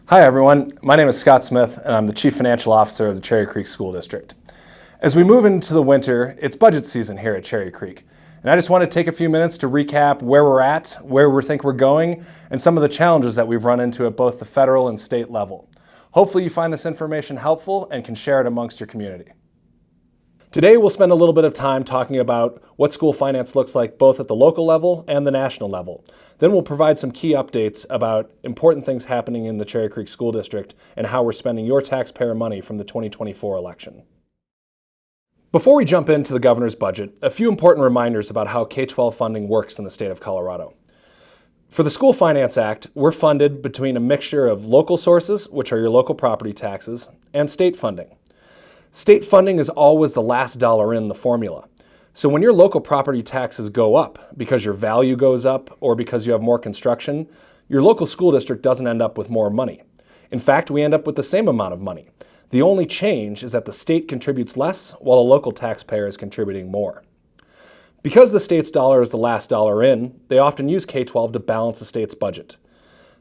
Hi everyone, my name is Scott Smith and I'm the Chief Financial Officer of the Cherry Creek School District. As we move into the winter, it's budget season here at Cherry Creek. And I just want to take a few minutes to recap where we're at, where we think we're going, and some of the challenges that we've run into at both the federal and state level. Hopefully you find this information helpful and can share it amongst your community. Today we'll spend a little bit of time talking about what school finance looks like both at the local level and the national level. Then we'll provide some key updates about important things happening in the Cherry Creek School District and how we're spending your taxpayer money from the 2024 election. Before we jump into the governor's budget, a few important reminders about how K-12 funding works in the state of Colorado. For the School Finance Act, we're funded between a mixture of local sources, which are your local property taxes, and state funding. State funding is always the last dollar in the formula. So when your local property taxes go up because your value goes up or because you have more construction, your local school district doesn't end up with more money. In fact, we end up with the same amount of money. The only change is that the state contributes less while a local taxpayer is contributing more. Because the state's dollar is the last dollar in, they often use K-12 to balance the state's budget.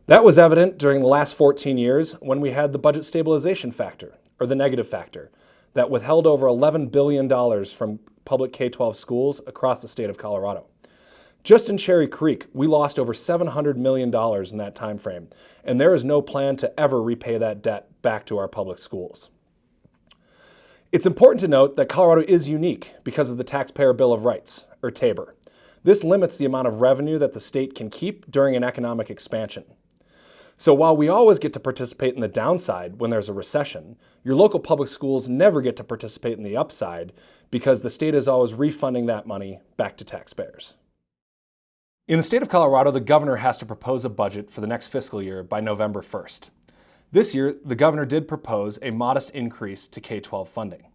That was evident during the last 14 years when we had the budget stabilization factor, or the negative factor, that withheld over $11 billion from public K-12 schools across the state of Colorado. Just in Cherry Creek, we lost over $700 million in that time frame, and there is no plan to ever repay that debt back to our public schools. It's important to note that Colorado is unique because of the Taxpayer Bill of Rights, or TABOR. This limits the amount of revenue that the state can keep during an economic expansion. So while we always get to participate in the downside when there's a recession, your local public schools never get to participate in the upside because the state is always refunding that money back to taxpayers. In the state of Colorado, the governor has to propose a budget for the next fiscal year by November 1st. This year, the governor did propose a modest increase to K-12 funding.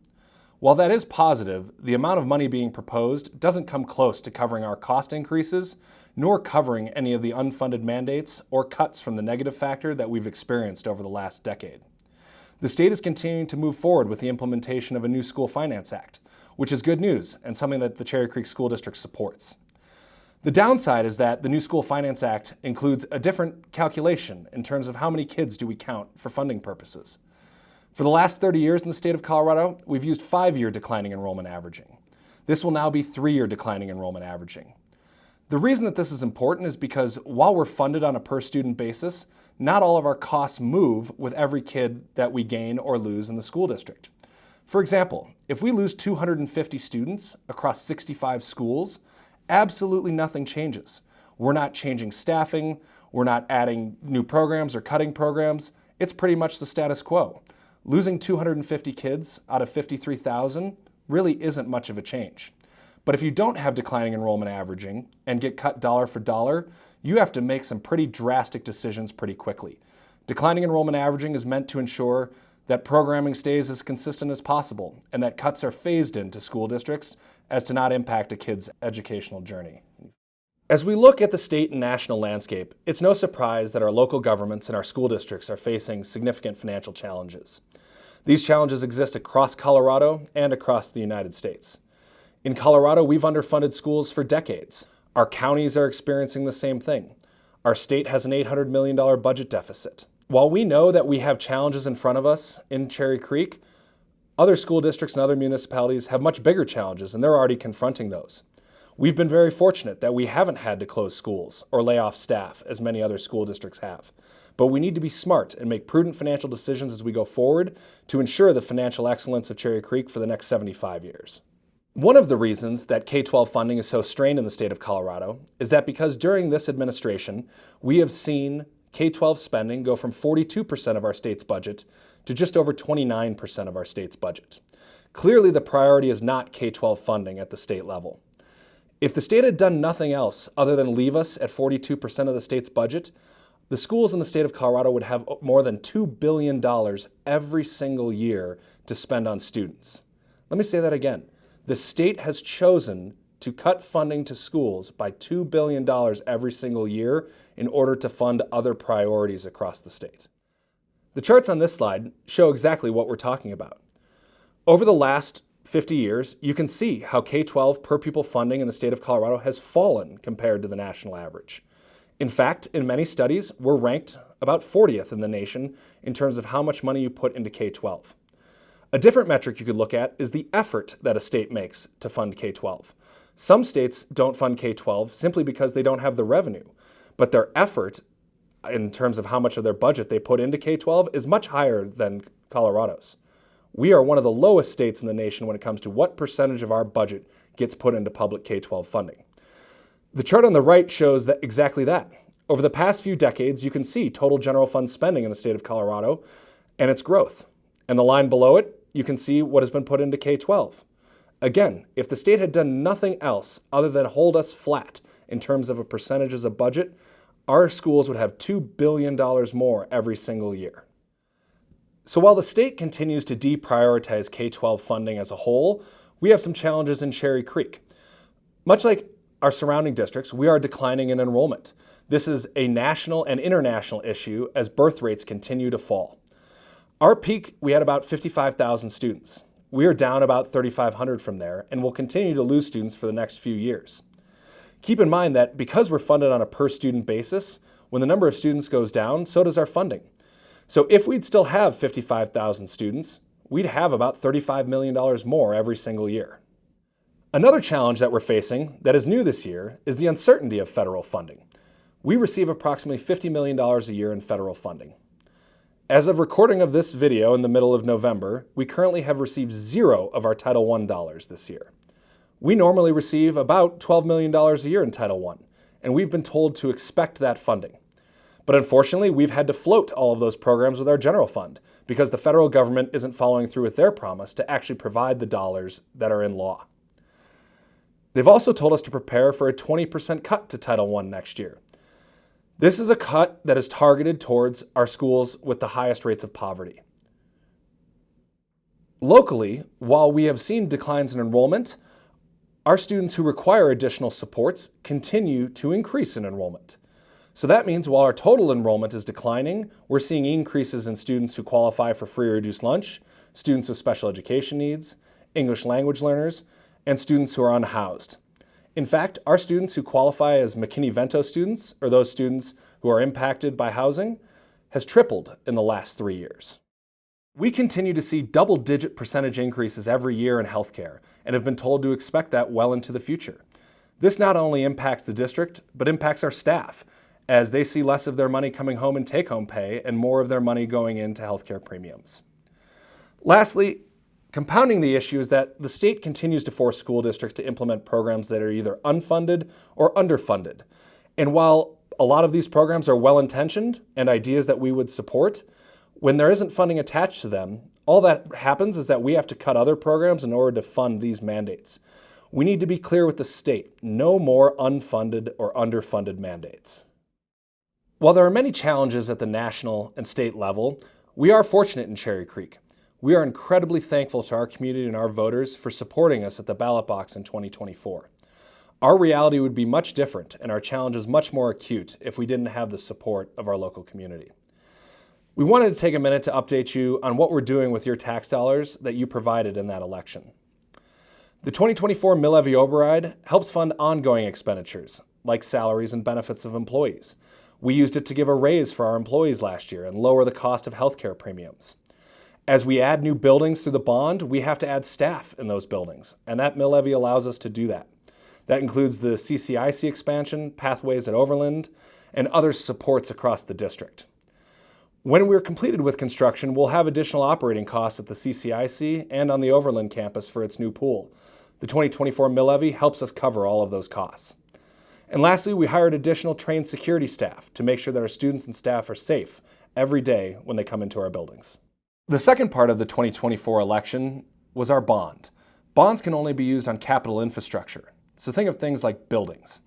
While that is positive, the amount of money being proposed doesn't come close to covering our cost increases, nor covering any of the unfunded mandates or cuts from the negative factor that we've experienced over the last decade. The state is continuing to move forward with the implementation of a new School Finance Act, which is good news and something that the Cherry Creek School District supports. The downside is that the new School Finance Act includes a different calculation in terms of how many kids do we count for funding purposes. For the last 30 years in the state of Colorado, we've used 5-year declining enrollment averaging. This will now be 3-year declining enrollment averaging. The reason that this is important is because while we're funded on a per student basis, not all of our costs move with every kid that we gain or lose in the school district. For example, if we lose 250 students across 65 schools, absolutely nothing changes. We're not changing staffing, we're not adding new programs or cutting programs. It's pretty much the status quo. Losing 250 kids out of 53,000 really isn't much of a change. But if you don't have declining enrollment averaging and get cut dollar for dollar, you have to make some pretty drastic decisions pretty quickly. Declining enrollment averaging is meant to ensure that programming stays as consistent as possible and that cuts are phased into school districts as to not impact a kid's educational journey. As we look at the state and national landscape, it's no surprise that our local governments and our school districts are facing significant financial challenges. These challenges exist across Colorado and across the United States. In Colorado, we've underfunded schools for decades. Our counties are experiencing the same thing. Our state has an $800 million budget deficit. While we know that we have challenges in front of us in Cherry Creek, other school districts and other municipalities have much bigger challenges, and they're already confronting those. We've been very fortunate that we haven't had to close schools or lay off staff as many other school districts have. But we need to be smart and make prudent financial decisions as we go forward to ensure the financial excellence of Cherry Creek for the next 75 years. One of the reasons that K-12 funding is so strained in the state of Colorado is that because during this administration, we have seen K-12 spending go from 42% of our state's budget to just over 29% of our state's budget. Clearly, the priority is not K-12 funding at the state level. If the state had done nothing else other than leave us at 42% of the state's budget, the schools in the state of Colorado would have more than $2 billion every single year to spend on students. Let me say that again. The state has chosen to cut funding to schools by $2 billion every single year in order to fund other priorities across the state. The charts on this slide show exactly what we're talking about. Over the last 50 years, you can see how K-12 per pupil funding in the state of Colorado has fallen compared to the national average. In fact, in many studies, we're ranked about 40th in the nation in terms of how much money you put into K-12. A different metric you could look at is the effort that a state makes to fund K-12. Some states don't fund K-12 simply because they don't have the revenue, but their effort in terms of how much of their budget they put into K-12 is much higher than Colorado's. We are one of the lowest states in the nation when it comes to what percentage of our budget gets put into public K-12 funding. The chart on the right shows that exactly that. Over the past few decades, you can see total general fund spending in the state of Colorado and its growth. And the line below it, you can see what has been put into K-12. Again, if the state had done nothing else other than hold us flat in terms of a percentages of budget, our schools would have $2 billion more every single year. So while the state continues to deprioritize K-12 funding as a whole, we have some challenges in Cherry Creek. Much like our surrounding districts, we are declining in enrollment. This is a national and international issue as birth rates continue to fall. Our peak, we had about 55,000 students. We are down about 3,500 from there and will continue to lose students for the next few years. Keep in mind that because we're funded on a per student basis, when the number of students goes down, so does our funding. So if we'd still have 55,000 students, we'd have about $35 million more every single year. Another challenge that we're facing that is new this year is the uncertainty of federal funding. We receive approximately $50 million a year in federal funding. As of recording of this video in the middle of November, we currently have received zero of our Title I dollars this year. We normally receive about $12 million a year in Title I, and we've been told to expect that funding. But unfortunately, we've had to float all of those programs with our general fund because the federal government isn't following through with their promise to actually provide the dollars that are in law. They've also told us to prepare for a 20% cut to Title I next year. This is a cut that is targeted towards our schools with the highest rates of poverty. Locally, while we have seen declines in enrollment, our students who require additional supports continue to increase in enrollment. So that means while our total enrollment is declining, we're seeing increases in students who qualify for free or reduced lunch, students with special education needs, English language learners, and students who are unhoused. In fact, our students who qualify as McKinney-Vento students, or those students who are impacted by housing, has tripled in the last 3 years. We continue to see double-digit percentage increases every year in healthcare and have been told to expect that well into the future. This not only impacts the district, but impacts our staff, as they see less of their money coming home in take-home pay and more of their money going into healthcare premiums. Lastly, compounding the issue is that the state continues to force school districts to implement programs that are either unfunded or underfunded. And while a lot of these programs are well-intentioned and ideas that we would support, when there isn't funding attached to them, all that happens is that we have to cut other programs in order to fund these mandates. We need to be clear with the state, no more unfunded or underfunded mandates. While there are many challenges at the national and state level, we are fortunate in Cherry Creek. We are incredibly thankful to our community and our voters for supporting us at the ballot box in 2024. Our reality would be much different and our challenges much more acute if we didn't have the support of our local community. We wanted to take a minute to update you on what we're doing with your tax dollars that you provided in that election. The 2024 mill levy override helps fund ongoing expenditures, like salaries and benefits of employees. We used it to give a raise for our employees last year and lower the cost of healthcare premiums. As we add new buildings through the bond, we have to add staff in those buildings, and that mill levy allows us to do that. That includes the CCIC expansion, pathways at Overland, and other supports across the district. When we're completed with construction, we'll have additional operating costs at the CCIC and on the Overland campus for its new pool. The 2024 mill levy helps us cover all of those costs. And lastly, we hired additional trained security staff to make sure that our students and staff are safe every day when they come into our buildings. The second part of the 2024 election was our bond. Bonds can only be used on capital infrastructure, so think of things like buildings.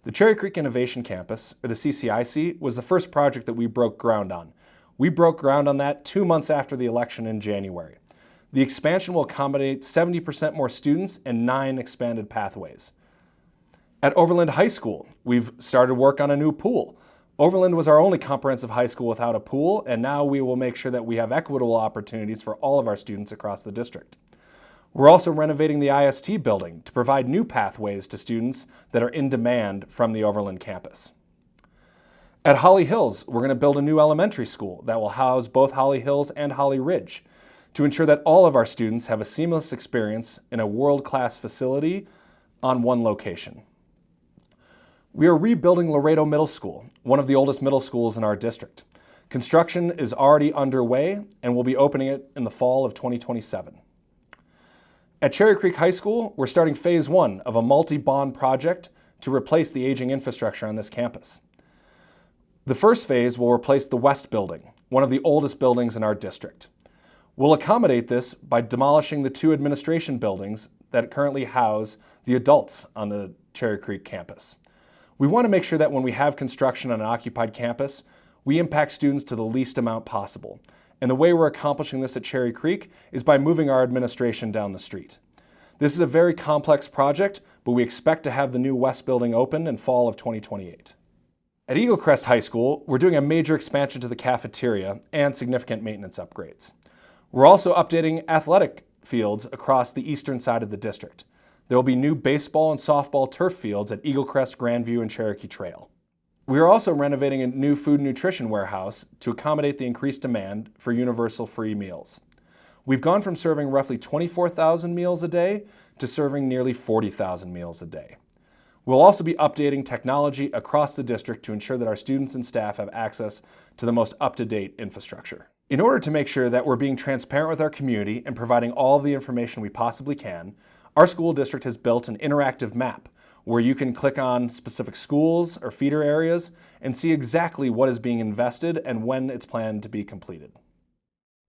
The Cherry Creek Innovation Campus, or the CCIC, was the first project that we broke ground on. We broke ground on that 2 months after the election in January. The expansion will accommodate 70% more students and 9 expanded pathways. At Overland High School, we've started work on a new pool. Overland was our only comprehensive high school without a pool, and now we will make sure that we have equitable opportunities for all of our students across the district. We're also renovating the IST building to provide new pathways to students that are in demand from the Overland campus. At Holly Hills, we're going to build a new elementary school that will house both Holly Hills and Holly Ridge to ensure that all of our students have a seamless experience in a world-class facility on one location. We are rebuilding Laredo Middle School, one of the oldest middle schools in our district. Construction is already underway and we'll be opening it in the fall of 2027. At Cherry Creek High School, we're starting phase 1 of a multi-bond project to replace the aging infrastructure on this campus. The first phase will replace the West Building, one of the oldest buildings in our district. We'll accommodate this by demolishing the 2 administration buildings that currently house the adults on the Cherry Creek campus. We want to make sure that when we have construction on an occupied campus, we impact students to the least amount possible. And the way we're accomplishing this at Cherry Creek is by moving our administration down the street. This is a very complex project, but we expect to have the new West Building open in fall of 2028. At Eagle Crest High School, we're doing a major expansion to the cafeteria and significant maintenance upgrades. We're also updating athletic fields across the eastern side of the district. There will be new baseball and softball turf fields at Eagle Crest, Grandview, and Cherokee Trail. We are also renovating a new food and nutrition warehouse to accommodate the increased demand for universal free meals. We've gone from serving roughly 24,000 meals a day to serving nearly 40,000 meals a day. We'll also be updating technology across the district to ensure that our students and staff have access to the most up-to-date infrastructure. In order to make sure that we're being transparent with our community and providing all the information we possibly can, our school district has built an interactive map where you can click on specific schools or feeder areas and see exactly what is being invested and when it's planned to be completed.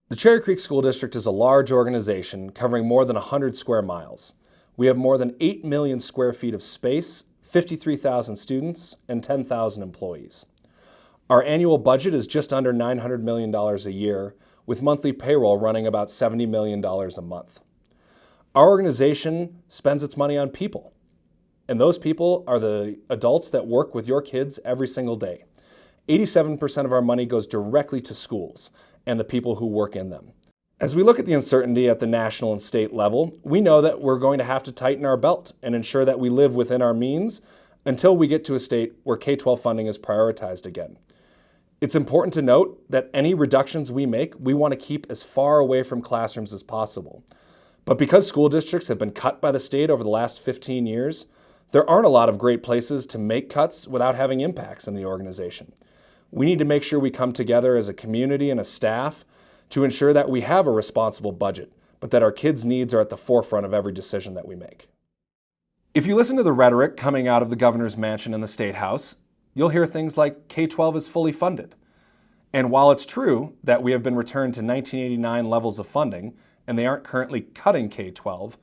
The Cherry Creek School District is a large organization covering more than 100 square miles. We have more than 8 million square feet of space, 53,000 students, and 10,000 employees. Our annual budget is just under $900 million a year, with monthly payroll running about $70 million a month. Our organization spends its money on people, and those people are the adults that work with your kids every single day. 87% of our money goes directly to schools and the people who work in them. As we look at the uncertainty at the national and state level, we know that we're going to have to tighten our belt and ensure that we live within our means until we get to a state where K-12 funding is prioritized again. It's important to note that any reductions we make, we want to keep as far away from classrooms as possible. But because school districts have been cut by the state over the last 15 years, there aren't a lot of great places to make cuts without having impacts in the organization. We need to make sure we come together as a community and a staff to ensure that we have a responsible budget, but that our kids' needs are at the forefront of every decision that we make. If you listen to the rhetoric coming out of the governor's mansion and the State House, you'll hear things like K-12 is fully funded. And while it's true that we have been returned to 1989 levels of funding, and they aren't currently cutting K-12,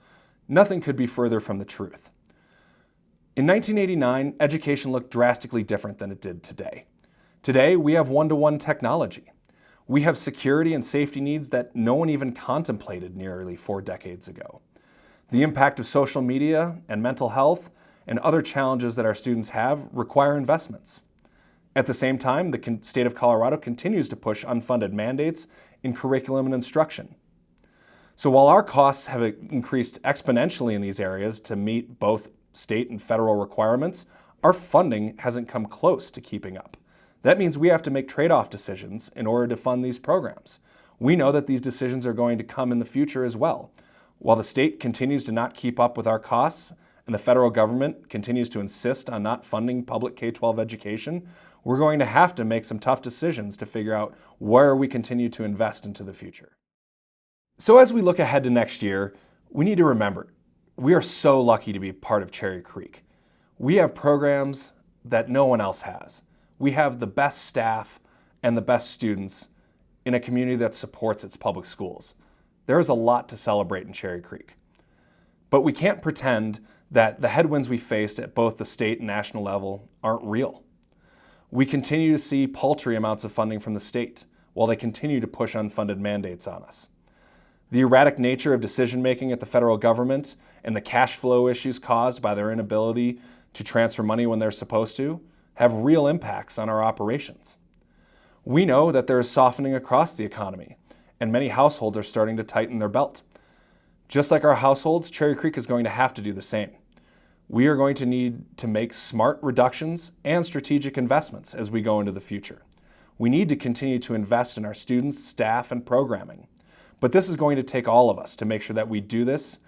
nothing could be further from the truth. In 1989, education looked drastically different than it did today. Today, we have one-to-one technology. We have security and safety needs that no one even contemplated nearly 4 decades ago. The impact of social media and mental health and other challenges that our students have require investments. At the same time, the state of Colorado continues to push unfunded mandates in curriculum and instruction. So while our costs have increased exponentially in these areas to meet both state and federal requirements, our funding hasn't come close to keeping up. That means we have to make trade-off decisions in order to fund these programs. We know that these decisions are going to come in the future as well. While the state continues to not keep up with our costs and the federal government continues to insist on not funding public K-12 education, we're going to have to make some tough decisions to figure out where we continue to invest into the future. So as we look ahead to next year, we need to remember, we are so lucky to be part of Cherry Creek. We have programs that no one else has. We have the best staff and the best students in a community that supports its public schools. There is a lot to celebrate in Cherry Creek. But we can't pretend that the headwinds we faced at both the state and national level aren't real. We continue to see paltry amounts of funding from the state while they continue to push unfunded mandates on us. The erratic nature of decision-making at the federal government and the cash flow issues caused by their inability to transfer money when they're supposed to have real impacts on our operations. We know that there is softening across the economy, and many households are starting to tighten their belt. Just like our households, Cherry Creek is going to have to do the same. We are going to need to make smart reductions and strategic investments as we go into the future. We need to continue to invest in our students, staff, and programming. But this is going to take all of us to make sure that we do this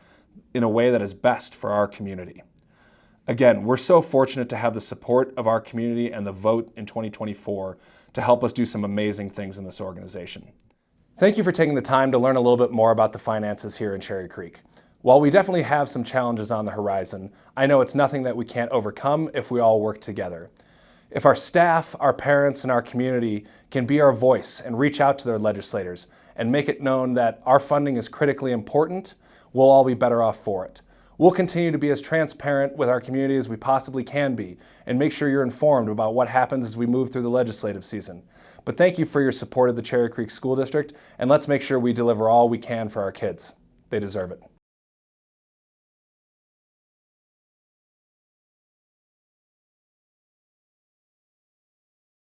in a way that is best for our community. Again, we're so fortunate to have the support of our community and the vote in 2024 to help us do some amazing things in this organization. Thank you for taking the time to learn a little bit more about the finances here in Cherry Creek. While we definitely have some challenges on the horizon, I know it's nothing that we can't overcome if we all work together. If our staff, our parents, and our community can be our voice and reach out to their legislators and make it known that our funding is critically important, we'll all be better off for it. We'll continue to be as transparent with our community as we possibly can be and make sure you're informed about what happens as we move through the legislative season. But thank you for your support of the Cherry Creek School District, and let's make sure we deliver all we can for our kids. They deserve it.